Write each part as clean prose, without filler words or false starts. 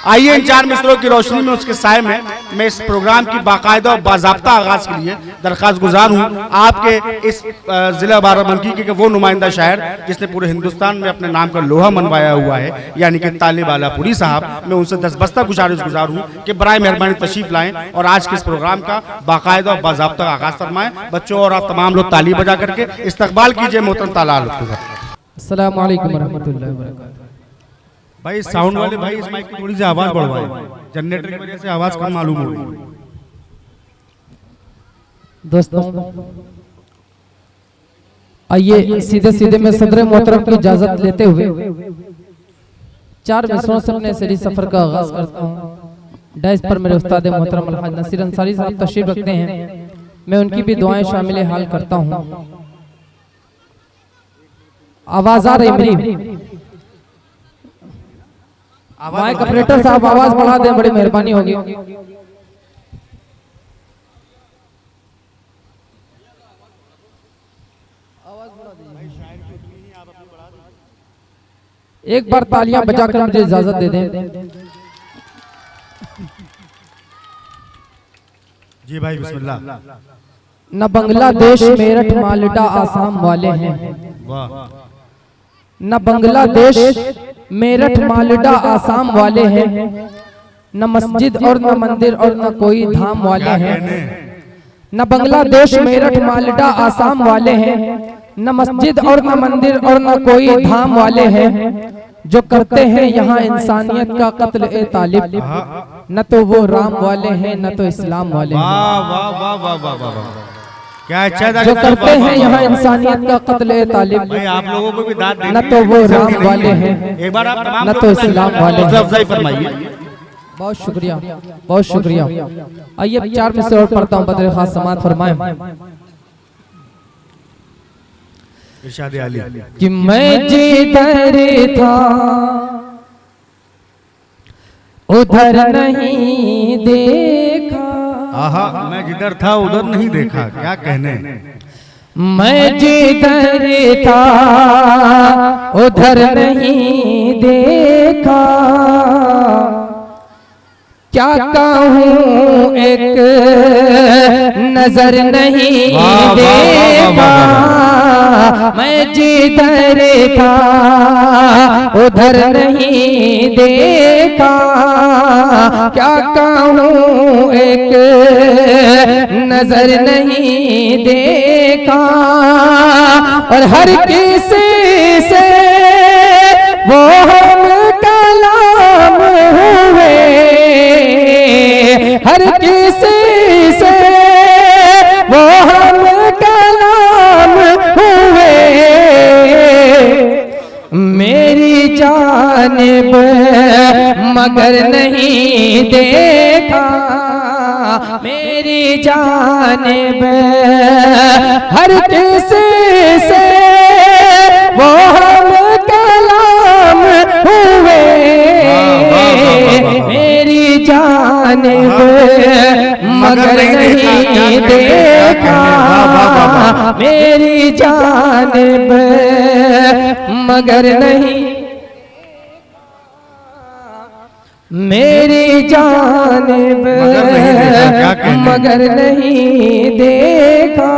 आइए इन चार मिसरों की रोशनी में, उसके साय में मैं इस प्रोग्राम की बाकायदा और बाज़ाब्ता आगाज के लिए दरख्वास्त गुजार हूँ आपके इस जिला बाराबंकी के वो नुमाइंदा शायर जिसने पूरे हिंदुस्तान में अपने नाम का लोहा मनवाया हुआ है, यानी कि तालिब आलापुरी साहब। मैं उनसे दस्तबस्ता गुजार हूँ कि बराए मेहरबानी तशरीफ लाएं और आज के इस प्रोग्राम का बाकायदा और बाज़ाब्ता आगाज फरमाएं। बच्चों और आप तमाम लोग ताली बजा करके इस्तकबाल कीजिए मोहतरम ताला अस्सलामु अलैकुम वरहमतुल्लाहि वबरकातुहू। भाई साउंड वाले भाई इस माइक की थोड़ी सी आवाज बढ़वाएं, जनरेटर की वजह से आवाज कम मालूम हो रही है। दोस्तों आइए सीधे सीधे मैं सदर मोहतरम की इजाजत लेते हुए चार मिसरों से अपने सरी सफर का आगाज करता हूँ। डाइस पर मेरे उस्ताद मोहतरम अलहाज नसीर अंसारी साहब तशरीफ रखते हैं, मैं उनकी भी दुआएं शामिल हाल करता हूँ। आवाज आ रही मेरी? माइक ऑपरेटर साहब आवाज बढ़ा दें, बड़ी मेहरबानी होगी। एक बार तालियां बजाकर मुझे इजाजत दे दें। जी भाई बिस्मिल्लाह। न बांग्लादेश मेरठ माल्टा आसाम वाले हैं, वाह। न बांग्लादेश मेरठ माल्टा आसाम वाले हैं, न मस्जिद और न मंदिर और न कोई धाम वाले हैं। न बांग्लादेश मेरठ माल्टा आसाम वाले हैं, न मस्जिद और न मंदिर और न कोई धाम वाले हैं। जो करते हैं यहाँ इंसानियत का कत्ल ए तालिब, न तो वो राम वाले हैं न तो इस्लाम वाले हैं। वाह वाह वाह वाह वाह वाह, क्या अच्छा। जो करते हैं यहाँ इंसानियत का कत्ल ए तालिब, भाई आप लोगों को भी दाद देनी न तो वो राम वाले हैं एक बार आप तमाम न तो इस्लाम वाले हैं। अफजाई फरमाइए। बहुत शुक्रिया, बहुत शुक्रिया। आइए अब चार में से और पढ़ता हूँ, बदर खास समात फरमाएं इरशाद आली कि मैं जिधर था उधर नहीं देखा। आहा, मैं जिधर था उधर नहीं देखा, क्या कहने। मैं जिधर था उधर नहीं देखा, क्या कहूँ एक नजर नहीं देखा। मैं जिधर था उधर नहीं देखा, क्या कहूँ एक नजर नहीं देखा। और हर किसी से वो हम कलाम हुए, हर किसी से वो हम कलाम हुए। मेरी जानिब मगर नहीं देखा, मेरी जानिब हर किसी से वो हम कलाम हुए। मेरी जानिब मगर नहीं देखा, मेरी जानिब मगर नहीं, मेरी जानिब मगर नहीं देखा।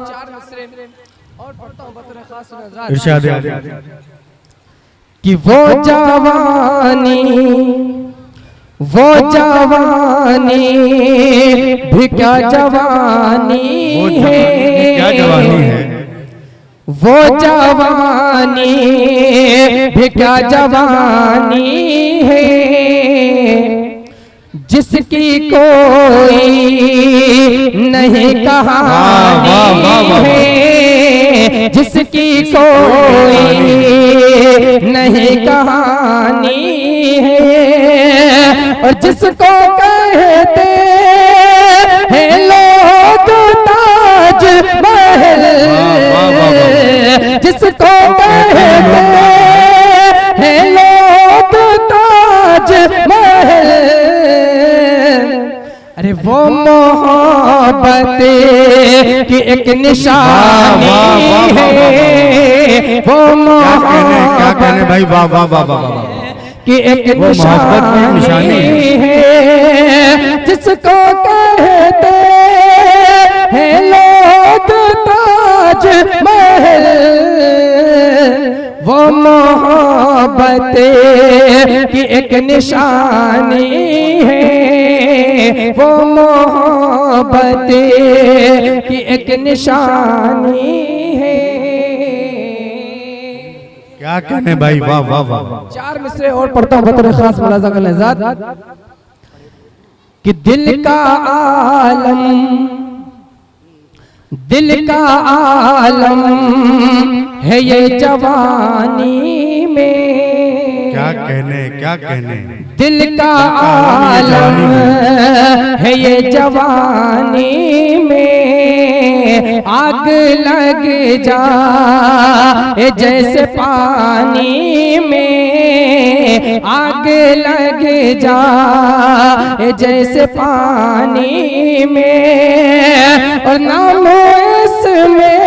चार मिसरे और पढ़ता हूँ बतौर खास इरशाद कि वो जवानी भी क्या जवानी है, क्या जवानी है। वो जवानी भी क्या जवानी है, जिसकी कोई नहीं कहानी है, जिसकी कोई नहीं कहानी है। और जिसको कहते हैं लोग ताज महल, जिसको कहते हैं लोग ताज महल, अरे वो मोहब्बत की एक निशानी है, वो क्या कहने भाई, वाह वाह वाह वाह वाह, कि एक निशानी है जिसको कहते हैं लोग ताज महल, वो मोहब्बत की एक निशानी है, वो मोहब्बत की एक निशानी है। क्या कहने भाई, वाह वाह वाह। 4 मिसरे और पढ़ता हूँ बतौर खास मुलाजा का लहज़ात कि दिल का आलम, दिल का आलम है ये जवानी में, क्या कहने दिल का आलम है ये जवानी में, आग लग जाए जैसे पानी में, आग लग जाए जैसे पानी में, और नाम इसमें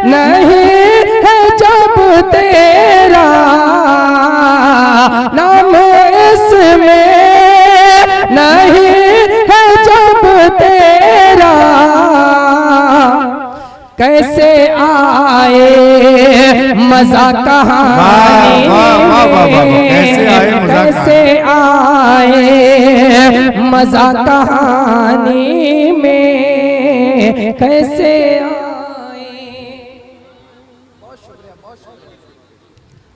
नहीं है जब तेरा, नाम इसमें नहीं है जब तेरा, कैसे आए मजा कहानी में, कैसे आए मजा कहानी में, कैसे आए।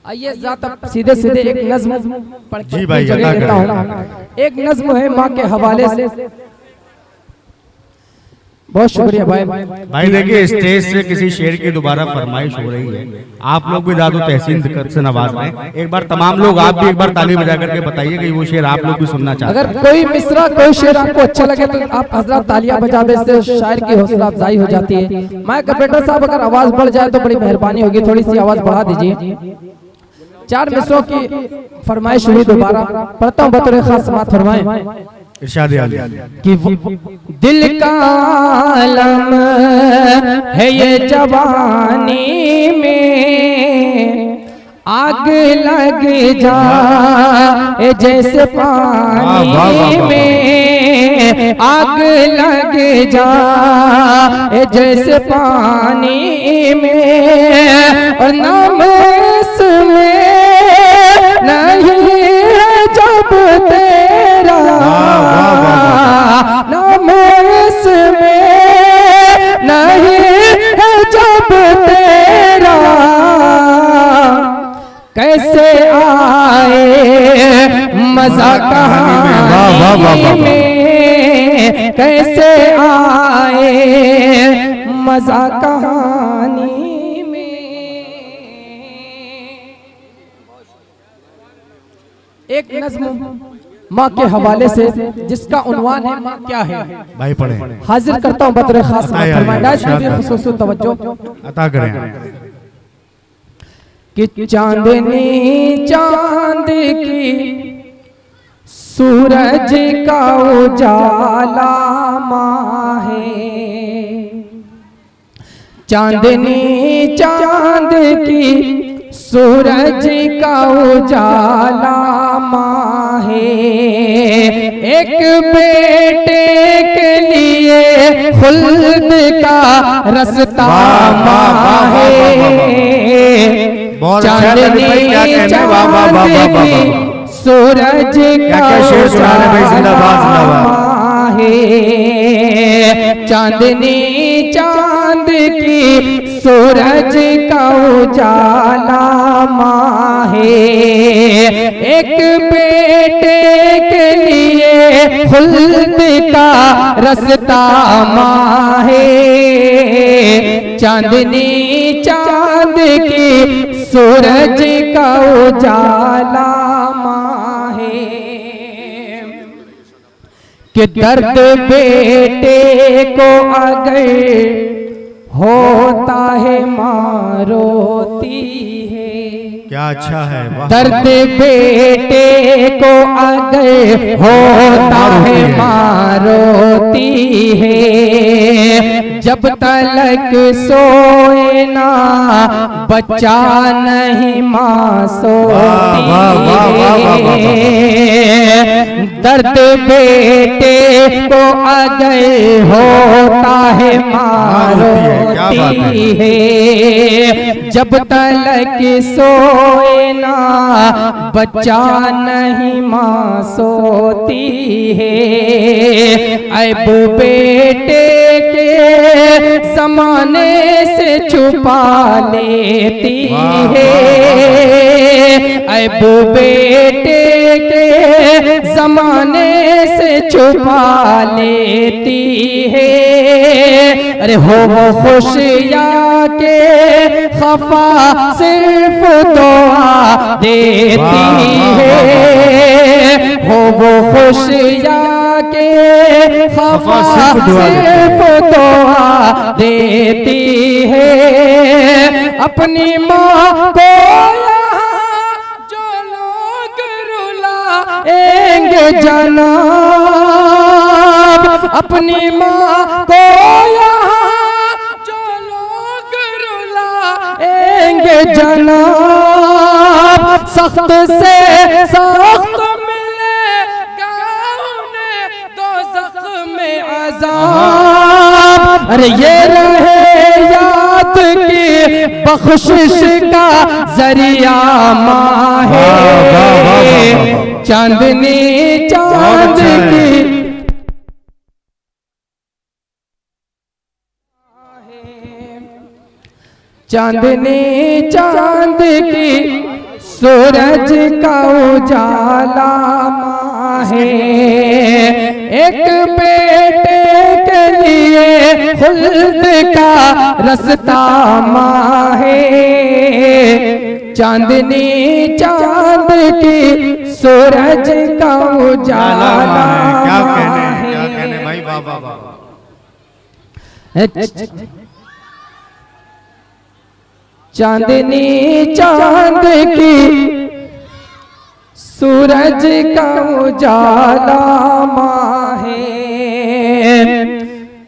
आइए ज़ात सीधे सीधे एक नज्म पढ़ के जगह देता हूँ। एक नज्म है माँ के हवाले से। बहुत शुक्रिया भाई। देखिए स्टेज से किसी शेर की दोबारा फरमाइश हो रही है, आप लोग भी दादो तहसीन से नवाज में एक बार, तमाम लोग आप भी एक बार ताली बजा करके बताइए कि वो शेर आप लोग भी सुनना चाहते हैं। अगर कोई मिसरा कोई शेर आपको अच्छा लगे तो आप हजरत तालियां बजा दे, इससे शायर की हौसला अफजाई हो जाती है। मैं ऑपरेटर साहब अगर आवाज बढ़ जाए तो बड़ी मेहरबानी होगी, थोड़ी सी आवाज बढ़ा दीजिए। 4 मिसरों की फरमाइश हुई दोबारा, पढ़ता हूँ बतौर खास समात फरमाएं कि दिल का आलम है ये जवानी में, आग लग जाए जैसे पानी में, आग लग जाए जैसे पानी में, और नाम इसमें नहीं है जब तेरा, नाम इसमें नहीं है जब तेरा, कैसे आए मजा कहानी में, कैसे आए मजा कहानी में। एक नज्म माँ के हवाले से जिसका उन्वान है माँ क्या है, भाई पढ़े हाजिर करता हूँ बतौर खास खुसूसी तवज्जो अता करें कि चांदनी चांद की सूरज का उजाला माँ है, चांदनी चांद की सूरज का उजाला माँ है, एक बेटे के लिए खुल्द का रास्ता माँ है, चांदनी चांद की सूरज का उजाला माँ है, चांदनी चांद की सूरज का उजाला माँ है, एक बेटे के लिए खुल्द का रास्ता माँ है, चांदनी चांद की सूरज का उजाला माँ है, कि दर्द बेटे को अगर होता है माँ रोती है, क्या अच्छा है, वाह। दर्द बेटे को अगर होता है माँ रोती है, जब तलक सोए ना बच्चा नहीं माँ सोती है। दर्द बेटे को अगर होता है माँ रोती है, जब तलक सोए ना बच्चा नहीं माँ सोती है। अब बेटे के ज़माने से छुपा लेती है, अब बेटे के ज़माने से छुपा लेती है। अरे हो खुशिया के खफा सिर्फ दुआ देती है, हो वो खुशिया के खफा सिर्फ दुआ देती है। अपनी माँ को जो लोग रुलाएंगे जनाब, अपनी माँ को जनाब, सख्त से सख्त मिलेगा उन्हें दोज़ख में अज़ाब। अरे ये रहे याद की बख्शिश का जरिया माँ है, चांदनी चांद की चांदनी चांद की सूरज का उजाला माँ है। एक बेटे के लिए खुल्द का रास्ता माँ है, चांदनी चांद की सूरज का उजाला क्या कहने भाई, वाह वाह वाह। चांदनी चांद की सूरज का उजाला माँ है,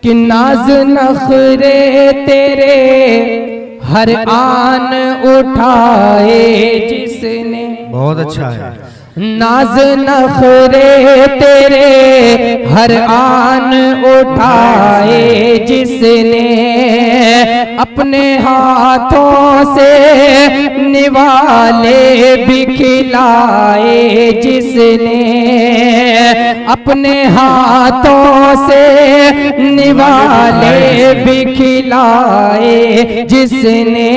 कि नाज नखरे तेरे हर आन उठाए जिसने। बहुत अच्छा है। नाज नखरे तेरे हर आन उठाए जिसने, अपने हाथों से निवाले भी खिलाए जिसने, अपने हाथों से निवाले भी खिलाए जिसने,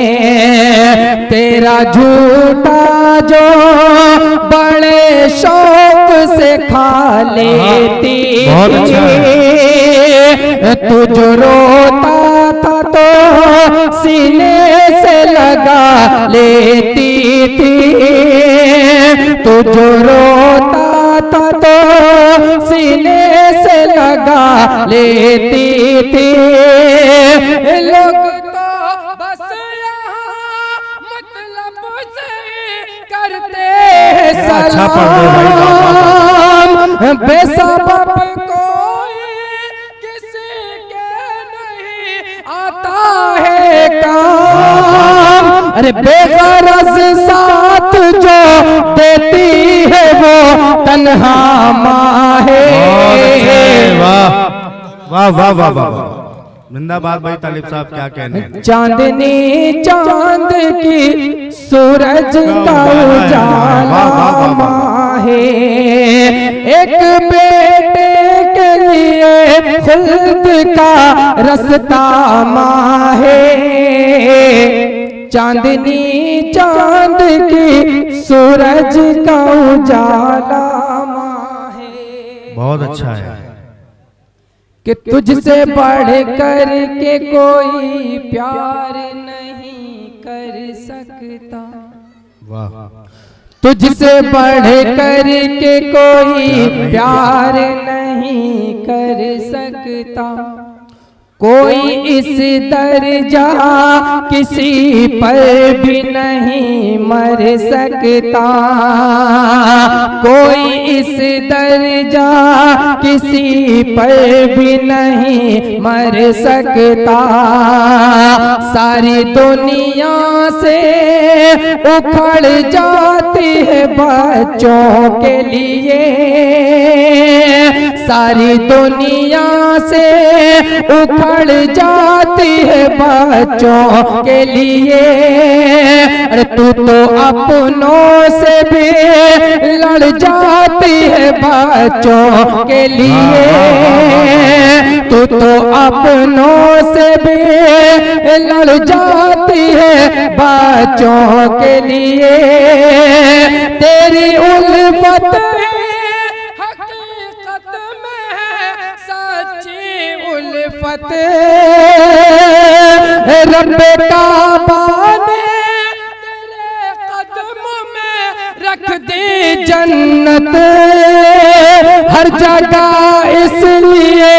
तेरा झूठा जो बड़े शौक से खा लेती, तू जो रोता था तो सीने से लगा लेती थी, तू जो रोता था तो सीने से लगा लेती थी। लोग तो बस यहाँ मतलब से करते सलाम, बेसबब कोई किसी के नहीं आता है काम। अरे बेगरज साथ जो देती है वो तन्हा माँ है। वाह वाह वाह वाह, जिंदाबाद भाई तालिब साहब, क्या कहने। चांदनी चांद की सूरज का उजाला माँ है, एक बेटे के लिए खुल्द का रास्ता माँ है, चांदनी चांद की सूरज का उजाला माँ है। बहुत अच्छा है कि तुझसे बढ़ कर के कोई प्यार नहीं कर सकता, वाह। तुझसे बढ़ कर के कोई प्यार नहीं कर सकता, कोई इस दर्जा किसी पर भी नहीं मर सकता, कोई इस दर्जा किसी पर भी नहीं मर सकता। सारी दुनिया से उखड़ जाती है बच्चों के लिए, सारी दुनिया से उखड़ जाती है बच्चों के लिए। अरे तू तो अपनों से भी लड़ जाती है बच्चों के लिए, तू तो अपनों से भी लड़ जाती है बच्चों के लिए। तेरी उल्फत हकीकत में सच्ची उल्फत, रब काबा ने तेरे कदम में रख दी जन्नत, हर जगह इसलिए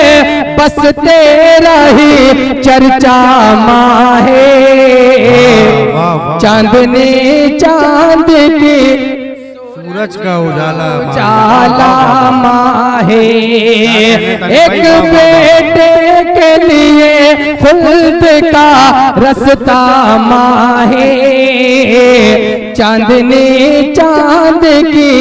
बस तेरा ही चर्चा माहे। चांदनी चांद की सूरज का उजाला उजाला माहे, एक बेटे के लिए खुल्द का रास्ता माहे। चांदनी चांद की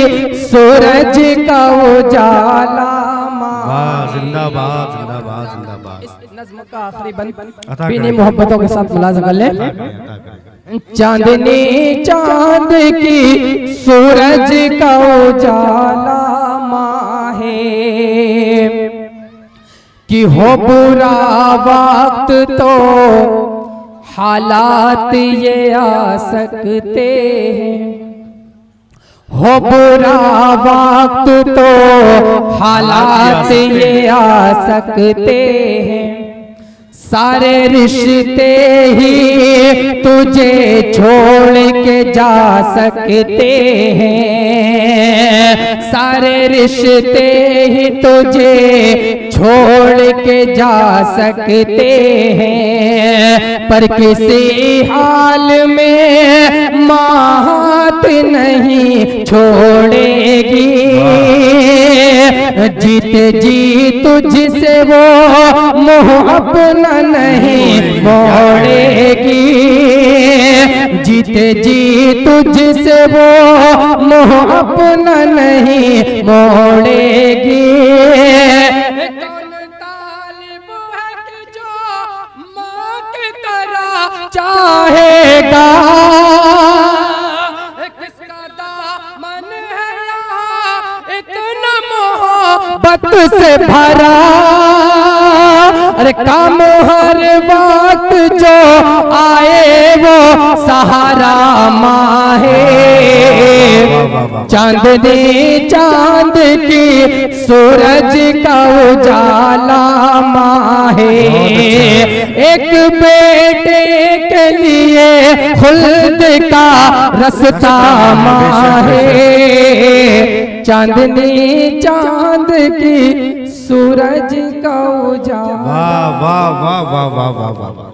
सूरज का उजाला माहे। जिंदाबाद जिंदाबाद जिंदाबाद। इस नज़्म का आखिरी बंद बीनी मोहब्बतों के साथ मुलाज़ा कर ले। चांदनी चांद की सूरज का उजाला माहे, कि हो बुरा वक्त तो हालात ये आ सकते हैं, हो बुरा वक्त तो हालात ये आ सकते हैं। सारे रिश्ते ही तुझे छोड़ के जा सकते हैं, सारे रिश्ते ही तुझे छोड़ के जा सकते हैं। पर किसी हाल में माँ हाथ नहीं छोड़ेगी, जीते जी तुझसे वो मोह अपना नहीं मोड़ेगी, जीते जी तुझसे वो मोह अपना नहीं मोड़ेगी। कौन तालिब है कि जो माँ की तरह चाहेगा, किसका दामन है यहाँ इतना मोहब्बत से भरा। अरे काम हर वक्त जो आए वो सहारा माहे। चांदनी चांद की सूरज का उजाला माहे, एक बेटे के लिए खुल्द का रास्ता माहे। चांदनी चांद की सूरज का उजाला। वाह वाह वाह वाह वाह वाह वाह।